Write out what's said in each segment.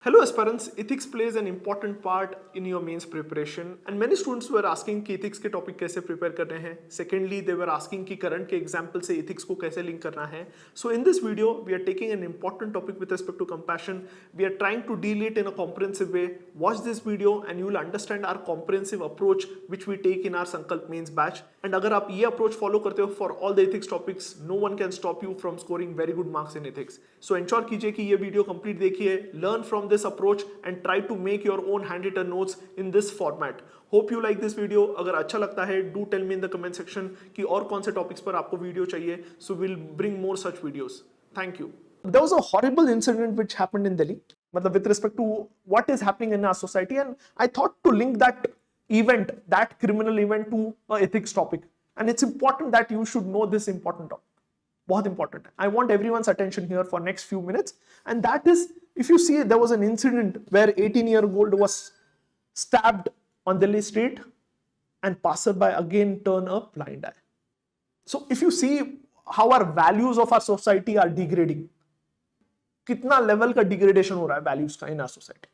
Hello aspirants, ethics plays an important part in your mains preparation and many students were asking कि ethics के topic कैसे prepare करने हैं. Secondly, they were asking कि current के example से ethics को कैसे link करना है. So in this video, we are taking an important topic with respect to compassion. We are trying to deal it in a comprehensive way. Watch this video and you will understand our comprehensive approach which we take in our Sankalp mains batch. And अगर आप ये approach follow करते हो for all the ethics topics, no one can stop you from scoring very good marks in ethics. So ensure कीजिए कि ये video complete देखिए, learn from this approach and try to make your own handwritten notes in this format. Hope you like this video. अगर अच्छा लगता है do tell me in the comment section कि और कौन से topics पर आपको video चाहिए. So we'll bring more such videos. Thank you. There was a horrible incident which happened in Delhi with respect to what is happening in our society, and I thought to link that event, that criminal event, to an ethics topic. And it's important that you should know this important topic. बहुत important. I want everyone's attention here for next few minutes, and that is, if you see, there was an incident where 18-year-old was stabbed on Delhi street and passerby again turn a blind eye. So if you see how our values of our society are degrading, कितना level का degradation हो रहा है values का in our society.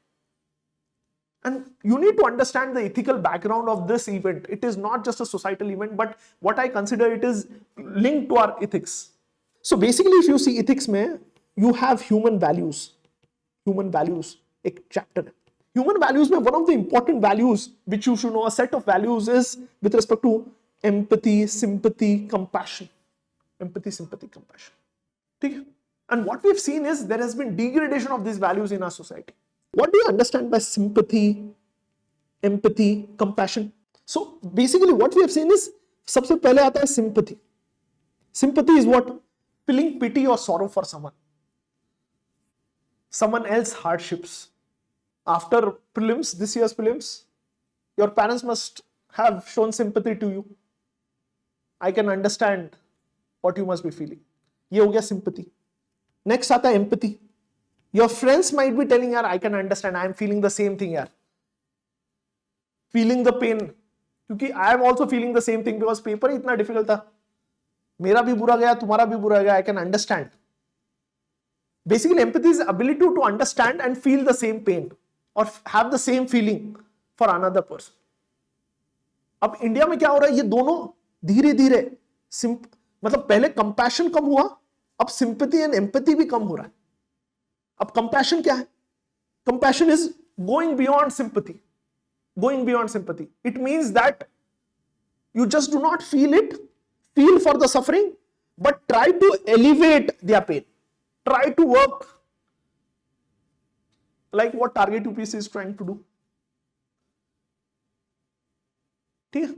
And you need to understand the ethical background of this event. It is not just a societal event, but what I consider it is linked to our ethics. So basically, if you see ethics में, you have human values. Human values, एक chapter है. Human values में one of the important values which you should know, a set of values, is with respect to empathy, sympathy, compassion. Empathy, sympathy, compassion. ठीक है? And what we've seen is there has been degradation of these values in our society. What do you understand by sympathy, empathy, compassion? So basically what we have seen is, सबसे पहले आता है sympathy. Sympathy is what? Feeling pity or sorrow for someone else's hardships. After prelims, this year's prelims, your parents must have shown sympathy to you. I can understand what you must be feeling. ये हो गया sympathy. Next आता है empathy. Your friends might be telling, यार, I can understand, I am feeling the same thing, यार. Feeling the pain. क्योंकि I am also feeling the same thing because paper ही इतना difficult था. मेरा भी बुरा गया, तुम्हारा भी बुरा गया. I can understand. Basically, empathy is the ability to understand and feel the same pain or have the same feeling for another person. अब इंडिया में क्या हो रहा है, ये दोनों धीरे धीरे पहले कंपैशन कम हुआ, अब सिंपैथी एंड एम्पैथी भी कम हो रहा है. अब कंपैशन क्या है? Compassion is going beyond sympathy. Going beyond sympathy. It means that you just do not feel for the suffering, but try to elevate their pain. Try to work like what TargetUPSC is trying to do. ठीक है?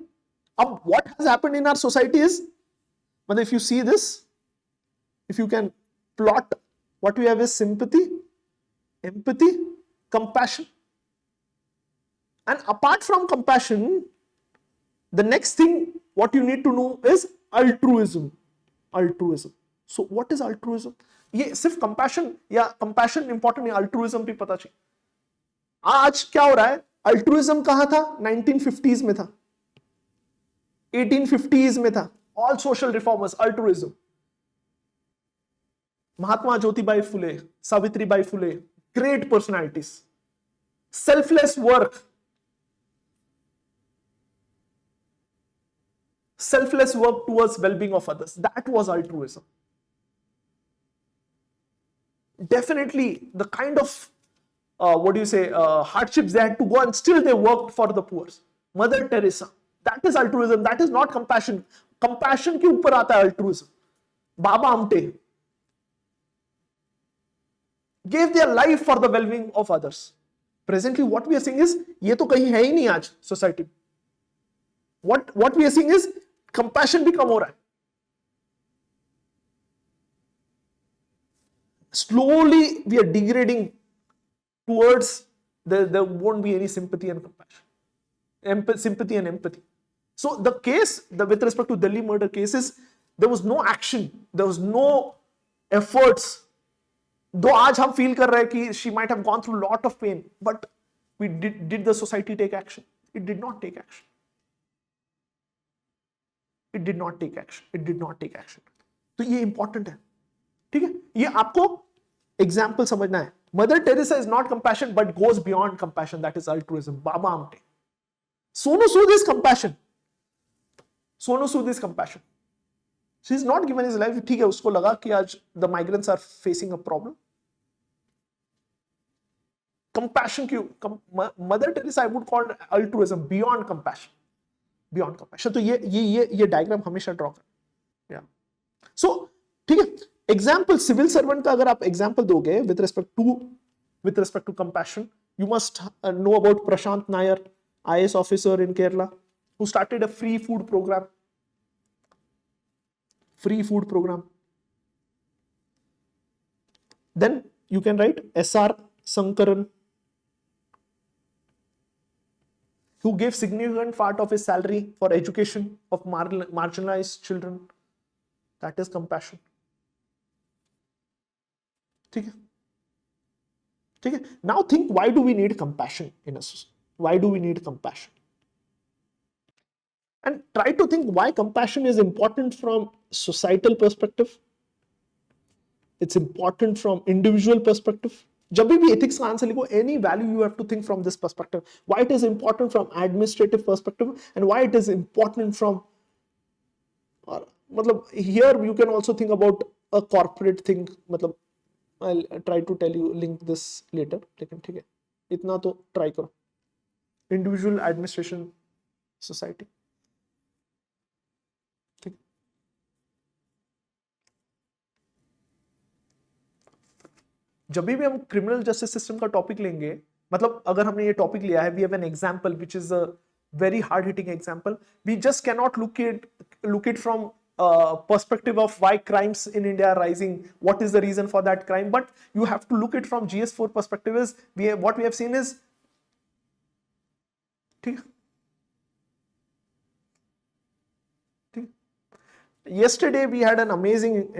अब what has happened in our society is, if you see this, if you can plot, what we have is sympathy, empathy, compassion. And apart from compassion, the next thing what you need to know is altruism. Altruism. So what is altruism? ये सिर्फ compassion या compassion important है, altruism भी पता चाहिए. आज क्या हो रहा है? altruism कहाँ था? 1950s में था, 1850s में था. All social reformers, altruism. Mahatma Jyotibai Phule, Savitribai Phule, great personalities. Selfless work. Selfless work towards well-being of others. That was altruism. Definitely the kind of hardships they had to go, and still they worked for the poor. Mother Teresa. That is altruism. That is not compassion. Compassion के ऊपर आता है altruism. Baba Amte gave their life for the well-being of others. Presently what we are seeing is, ये तो कहीं है ही नहीं आज society. What we are seeing is compassion भी कम हो रहा है. Slowly we are degrading towards there won't be any sympathy and compassion. Sympathy and empathy. So the case, with respect to Delhi murder cases, there was no action, there was no efforts. Though आज हम feel कर रहे हैं कि she might have gone through a lot of pain, but did the society take action? It did not take action. It did not take action. It did not take action. तो ये important है. ठीक है? ये आपको example समझना है. Mother Teresa is not compassion but goes beyond compassion. That is altruism. Baba Amte. Sonu Sood is compassion. Sonu Sood is compassion. So he's not given his life. ठीक है, उसको लगा कि आज the migrants are facing a problem. Compassion क्यों? Mother Teresa I would call altruism, beyond compassion. Beyond compassion. तो ये diagram हमेशा draw कर. Yeah. So ठीक है. Example civil servant का अगर आप example दोगे with respect to compassion, you must know about Prashant Nair, IAS officer in Kerala, who started a free food program. Then you can write SR Sankaran, who gave significant part of his salary for education of marginalized children. That is compassion. ठीक है. Now think, why do we need compassion in a society? Why do we need compassion? And try to think why compassion is important from societal perspective. It's important from individual perspective. जब भी ethics का answer लिखो, any value you have to think from this perspective. Why it is important from administrative perspective and why it is important from, मतलब here you can also think about a corporate thing. मतलब I'll try to tell you, link this later. लेकिन ठीक है, इतना तो try करो. Individual, administration, society. ठीक. जब भी हम क्रिमिनल जस्टिस सिस्टम का टॉपिक लेंगे, मतलब अगर हमने ये टॉपिक लिया है, we have an example which is a very hard hitting example. We just cannot look it from perspective of why crimes in India are rising, what is the reason for that crime, but you have to look it from GS4 perspective. Is what we have seen is, yesterday we had an amazing,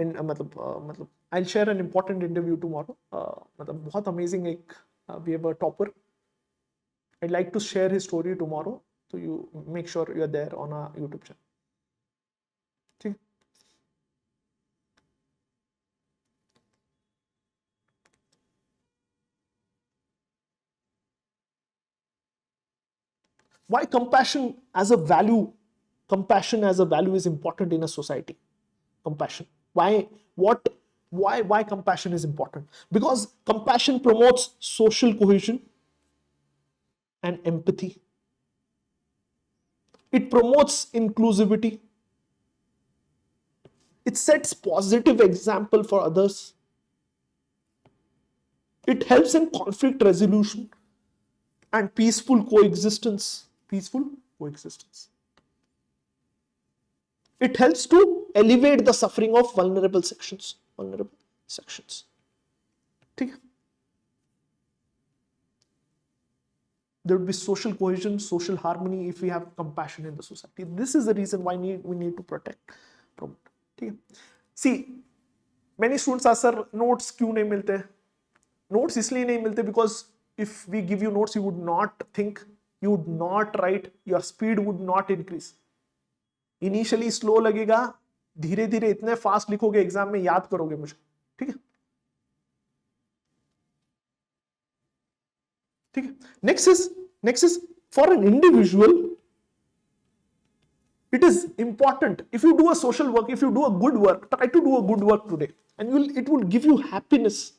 I'll share an important interview tomorrow. बहुत amazing we have a topper. I'd like to share his story tomorrow, so you make sure you're there on our YouTube channel. Why compassion as a value is important in a society? Compassion. Why compassion is important? Because compassion promotes social cohesion and empathy. It promotes inclusivity. It sets positive example for others. It helps in conflict resolution and peaceful coexistence. It helps to alleviate the suffering of vulnerable sections. ठीक है. There would be social cohesion, social harmony if we have compassion in the society. This is the reason why we need to protect, promote. ठीक है. See, many students ask, sir, notes क्यों नहीं मिलते? Notes इसलिए नहीं मिलते because if we give you notes, you would not think, you would not write, your speed would not increase. Initially slow लगेगा, धीरे धीरे इतने फास्ट लिखोगे एग्जाम में, याद करोगे मुझे. ठीक है. ठीक है. Next is for an individual, it is important. If you do a social work, if you do a good work, try to do a good work today, and it will give you happiness.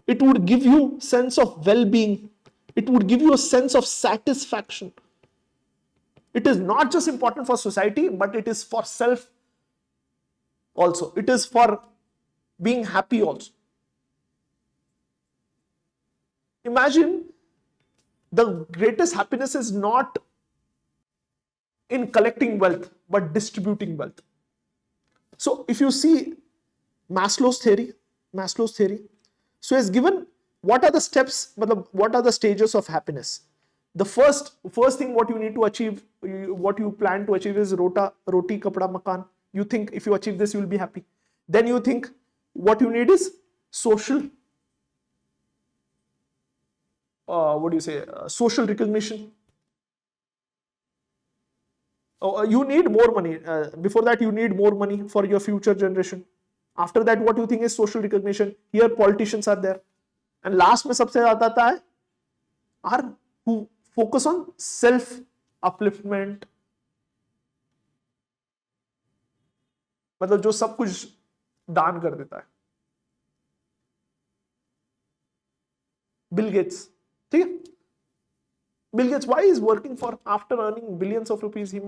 It would give you sense of well-being. It would give you a sense of satisfaction. It is not just important for society, but it is for self also. It is for being happy also. Imagine, the greatest happiness is not in collecting wealth, but distributing wealth. So if you see Maslow's theory, so it's given what are the steps, what are the stages of happiness. The first thing what you need to achieve, what you plan to achieve is roti, kapda, makan. You think if you achieve this, you will be happy. Then you think what you need is social, social recognition. You need more money. Before that, you need more money for your future generation. After that, what you think is social recognition. Here, politicians are there. And last में सबसे ज्यादा आता है are who focus on self upliftment, मतलब जो सब कुछ दान कर देता है, बिल गेट्स, ठीक है। Bill Gates, why is working for, after earning billions of rupees, he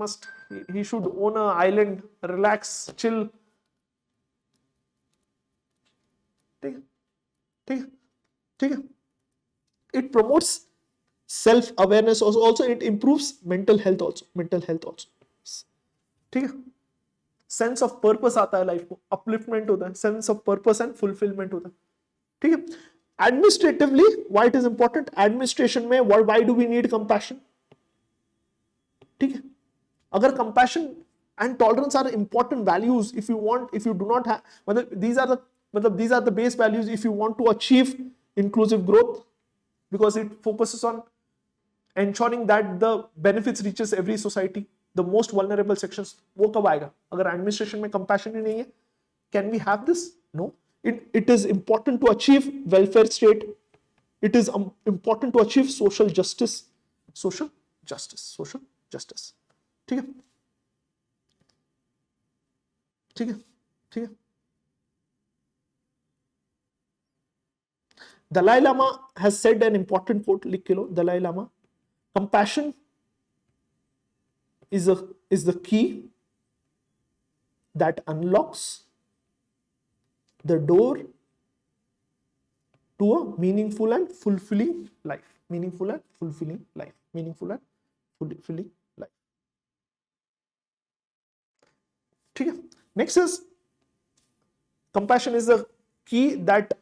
should own an island, relax, chill. ठीक है, ठीक है, ठीक है. It promotes self awareness also, it improves mental health also. ठीक है. सेंस ऑफ पर्पस आता है लाइफ को, अपलिफ्टमेंट होता है, sense of purpose and fulfilment होता है, ठीक है. Administratively why it is important, administration में why do we need compassion, ठीक है. अगर compassion and tolerance are important values, if you do not have, मतलब these are the base values if you want to achieve inclusive growth, because it focuses on ensuring that the benefits reaches every society, the most vulnerable sections. वो कब आएगा अगर administration में compassion ही नहीं है? Can we have this? No. It is important to achieve welfare state. It is important to achieve social justice. ठीक है, ठीक है, ठीक है. Dalai Lama has said an important quote, लिख के लो. Dalai Lama, compassion is the key that unlocks the door to a meaningful and fulfilling life. ठीक है. Next is, compassion is the key that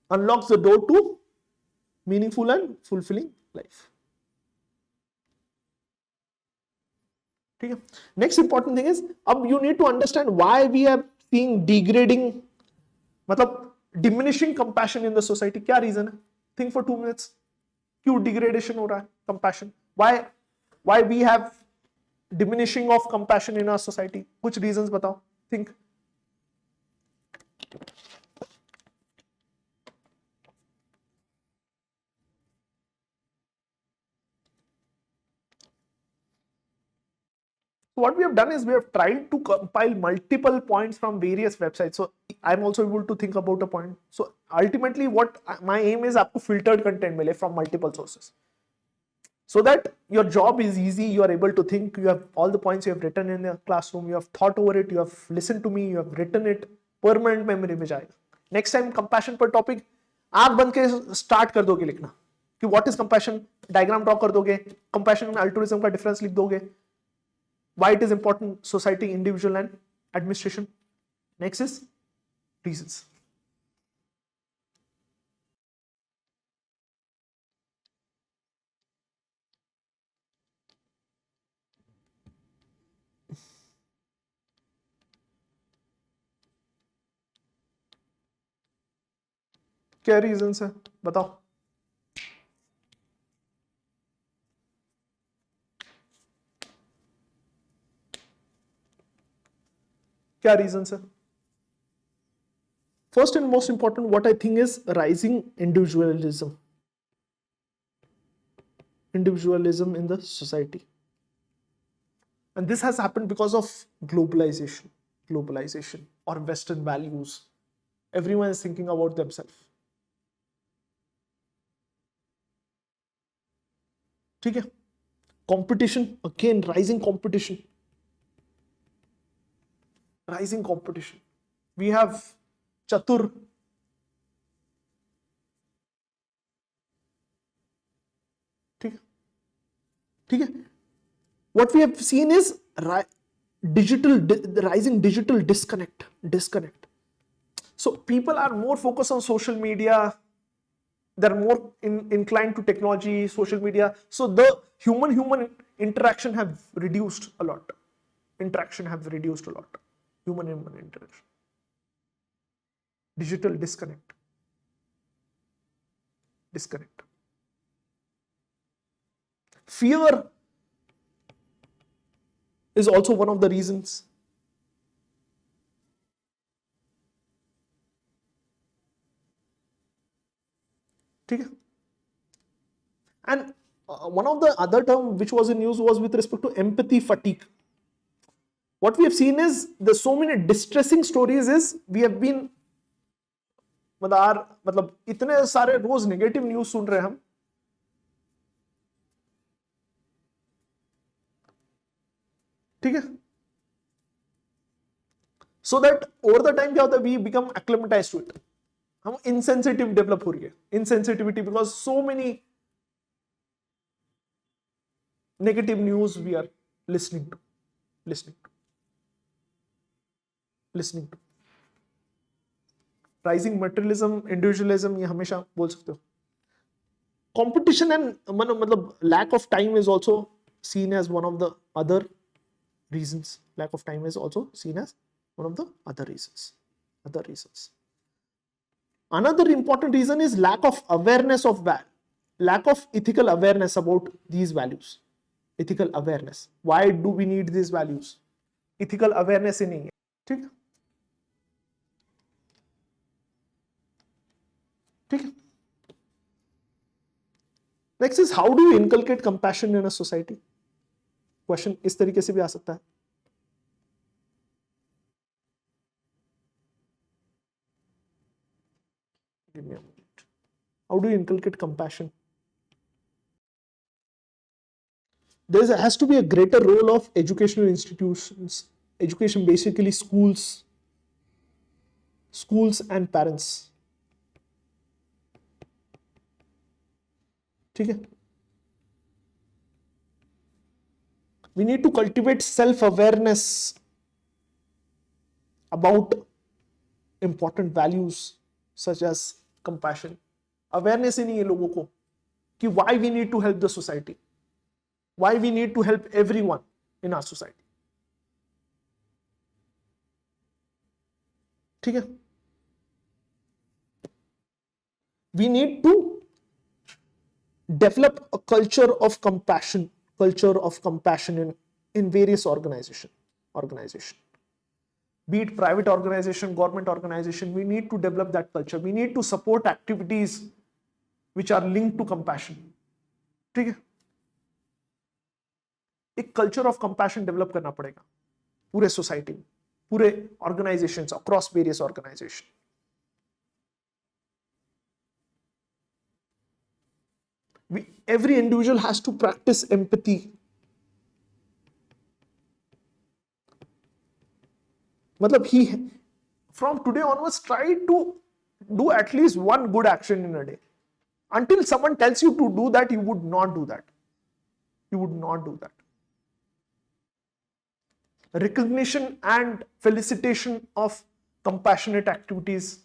unlocks the door to meaningful and fulfilling life. ठीक है. Next important thing is, अब you need to understand why we are seeing degrading, मतलब diminishing compassion in the society. क्या reason है? Think for 2 minutes. क्यों degradation हो रहा है compassion? Why we have diminishing of compassion in our society? कुछ reasons बताओ. Think. What we have done is we have tried to compile multiple points from various websites. So I'm also able to think about a point. So ultimately what my aim is, आपको filtered content मिले from multiple sources, so that your job is easy. You are able to think. You have all the points you have written in the classroom. You have thought over it. You have listened to me. You have written it. Permanent memory में जाएगा. Next time compassion पर topic आँख बंद के start कर दोगे लिखना कि what is compassion, diagram draw कर दोगे, compassion and altruism का difference लिख दोगे, why it is important, society, individual and administration. Next is reasons. क्या reasons है बताओ. क्या reasons है? First and most important, what I think is rising individualism in the society, and this has happened because of globalization or Western values. Everyone is thinking about themselves. ठीक है. Competition, again, rising competition. We have Chatur. ठीक है, ठीक है. What we have seen is rising digital disconnect. So people are more focused on social media. They're more inclined to technology, social media. So the human interaction have reduced a lot. Human interaction. Digital disconnect. Fear is also one of the reasons. ठीक है. And one of the other term which was in use was with respect to empathy fatigue. What we have seen is there's so many distressing stories is we have been मतलब इतने सारे रोज negative news सुन रहे हैं हम. ठीक है. So that over the time क्या होता है, we become acclimatised to it. हम इनसेंसिटिव डेवलप हो रही है, insensitivity, because so many negative news we are listening to. Rising materialism, individualism, ये हमेशा बोल सकते हो. कंपटीशन एंड मतलब lack of time is also seen as one of the other reasons. Lack of time is also seen as one of the other reasons. Another important reason is lack of awareness of lack of ethical awareness about these values. Ethical awareness. Why do we need these values? Ethical awareness ही नहीं है. ठीक है. ठीक है. Next is how do you inculcate compassion in a society? Question इस तरीके से भी आ सकता है. Give me a moment. How do you inculcate compassion? There has to be a greater role of educational institutions. Education, basically schools and parents. ठीक है. We need to cultivate self-awareness about important values such as compassion. Awareness ही नहीं है लोगों को कि why we need to help the society, why we need to help everyone in our society. ठीक है. We need to develop a culture of compassion in various organization. Be it private organization, government organization, we need to develop that culture. We need to support activities which are linked to compassion. ठीक है. एक culture of compassion develop करना पड़ेगा पूरे society में, पूरे organizations, across various organizations. Every individual has to practice empathy. मतलब from today onwards try to do at least one good action in a day. Until someone tells you to do that, you would not do that. Recognition and felicitation of compassionate activities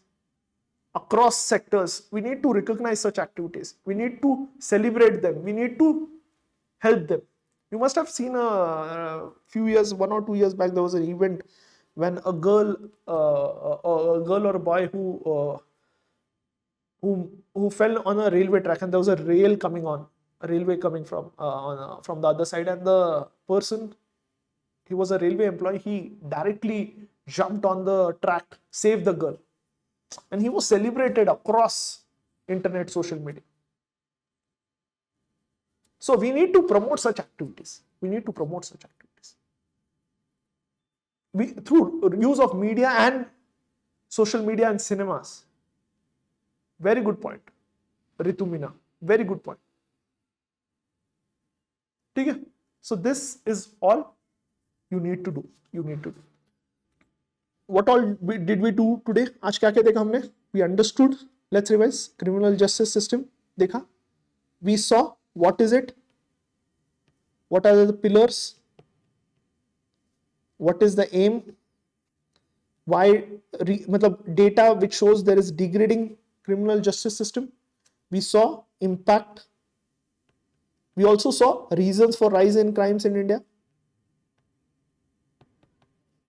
across sectors. We need to recognize such activities. We need to celebrate them. We need to help them. You must have seen a few years, 1 or 2 years back, there was an event when a girl or a boy who fell on a railway track, and there was a railway coming from the other side, and the person, he was a railway employee, he directly jumped on the track, saved the girl. And he was celebrated across internet, social media. So we need to promote such activities. Through use of media and social media and cinemas. Very good point, Ritumina. Very good point. Okay? So this is all you need to do. What all did we do today? आज क्या क्या देखा हमने? We understood. Let's revise. Criminal justice system देखा. We saw what is it, what are the pillars, what is the aim, why मतलब data which shows there is degrading criminal justice system. We saw impact. We also saw reasons for rise in crimes in India.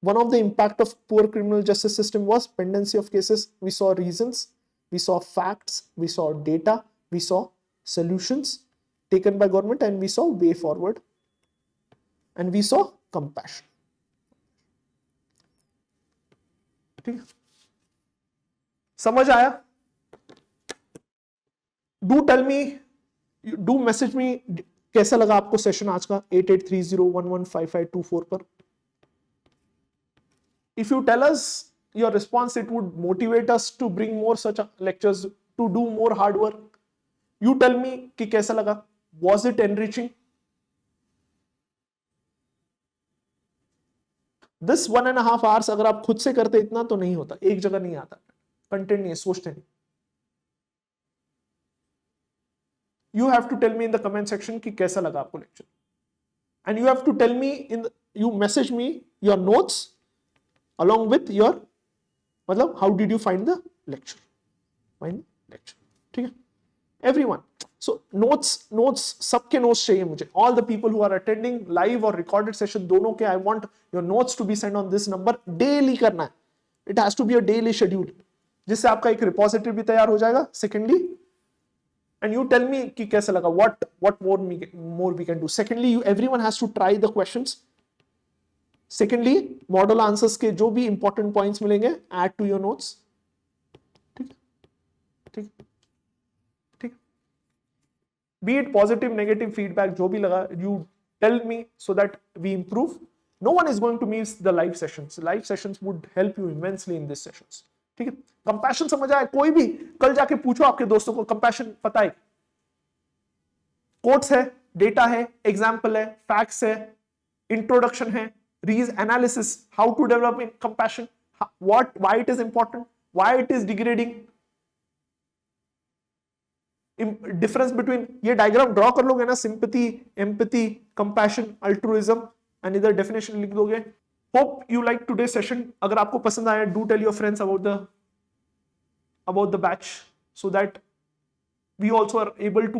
One of the impact of poor criminal justice system was pendency of cases. We saw reasons, we saw facts, we saw data, we saw solutions taken by government, and we saw way forward, and we saw compassion. ठीक है, समझ आया? Do tell me, do message me कैसा लगा आपको session आज का 8830115524 पर. If you tell us your response, it would motivate us to bring more such lectures, to do more hard work. You tell me कि कैसा लगा, was it enriching? This 1.5 hours अगर आप खुद से करते इतना तो नहीं होता, एक जगह नहीं आता, कंटेंट नहीं है, सोचते नहीं. You have to tell me in the comment section कि कैसा लगा आपको lecture, and you have to tell me you message me your notes along with your, मतलब how did you find the lecture, ठीक है everyone. So notes सबके notes चाहिए मुझे, all the people who are attending live और recorded session दोनों के, I want your notes to be sent on this number. daily करना है, it has to be a daily schedule, जिससे आपका एक repository भी तैयार हो जाएगा. Secondly, and you tell me कि कैसा लगा, what more we can do. Secondly, everyone has to try the questions. Secondly, model answers के जो भी important points मिलेंगे add to your notes. ठीक, be it positive, negative feedback, जो भी लगा, you tell me so that we improve. No one is going to miss the live sessions. Live sessions would help you immensely in these sessions. ठीक है. Compassion समझ आए, कोई भी कल जाके पूछो आपके दोस्तों को, कंपैशन पता है, कोट्स है, डेटा है, एग्जाम्पल है, फैक्ट्स है, इंट्रोडक्शन है, analysis, how to develop in compassion, why it is important, why it is degrading, difference between, ये डायग्राम ड्रॉ कर लोगे ना, sympathy, empathy, compassion, altruism, and इधर डेफिनेशन लिख दोगे. Hope you like today session. अगर आपको पसंद आया, do tell your friends about the batch, so that we also are able to,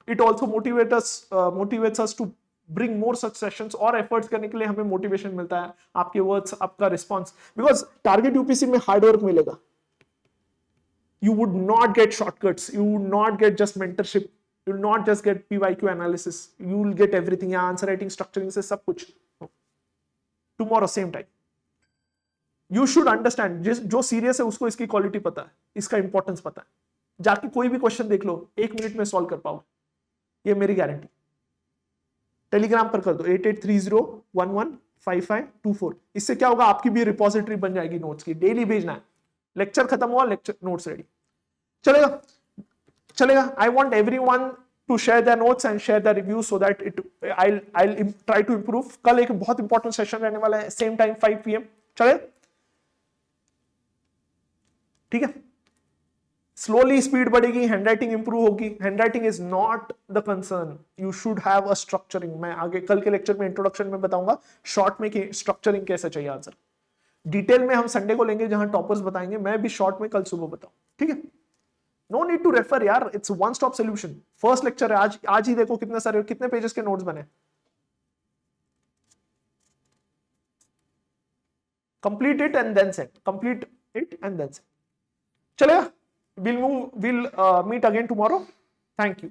it also motivates us to bring more such sessions, और efforts करने के लिए हमें motivation मिलता है, आपके words, आपका response, because target UPSC में hard work मिलेगा. You would not get shortcuts, you would not get just mentorship, you will not just get PYQ analysis, you will get everything. यहाँ answer writing, structuring से सब कुछ. Tomorrow same time. You should understand, जो serious है उसको इसकी quality पता है, इसका इंपॉर्टेंस पता है. जाके कोई भी क्वेश्चन देख लो, 1 मिनट में सॉल्व कर पाओ, ये मेरी गारंटी. टेलीग्राम पर कर दो 8830115524. इससे क्या होगा, आपकी भी रिपोजिटरी बन जाएगी नोट्स की. डेली भेजना है, लेक्चर खत्म हुआ, लेक्चर नोट्स रेडी. चलेगा. I want everyone to share their notes and share their reviews so that I'll try to improve. कल एक बहुत इंपॉर्टेंट सेशन रहने वाला है, सेम टाइम 5 PM. चले, ठीक है. स्लोली स्पीड बढ़ेगी, हैंडराइटिंग इंप्रूव होगी. Handwriting is not the concern, you should have a structuring. मैं आगे कल के लेक्चर में इंट्रोडक्शन में बताऊंगा शॉर्ट में कि स्ट्रक्चरिंग कैसे चाहिए आंसर. डिटेल में हम संडे को लेंगे जहां टॉपर्स बताएंगे, मैं भी शॉर्ट में कल सुबह बताऊं. ठीक है. नो नीड टू रेफर यार, it's one stop solution. First lecture है आज ही देखो कितने पेजेस के नोट्स बने. Complete it and then send. चलेगा. We'll meet again tomorrow. Thank you.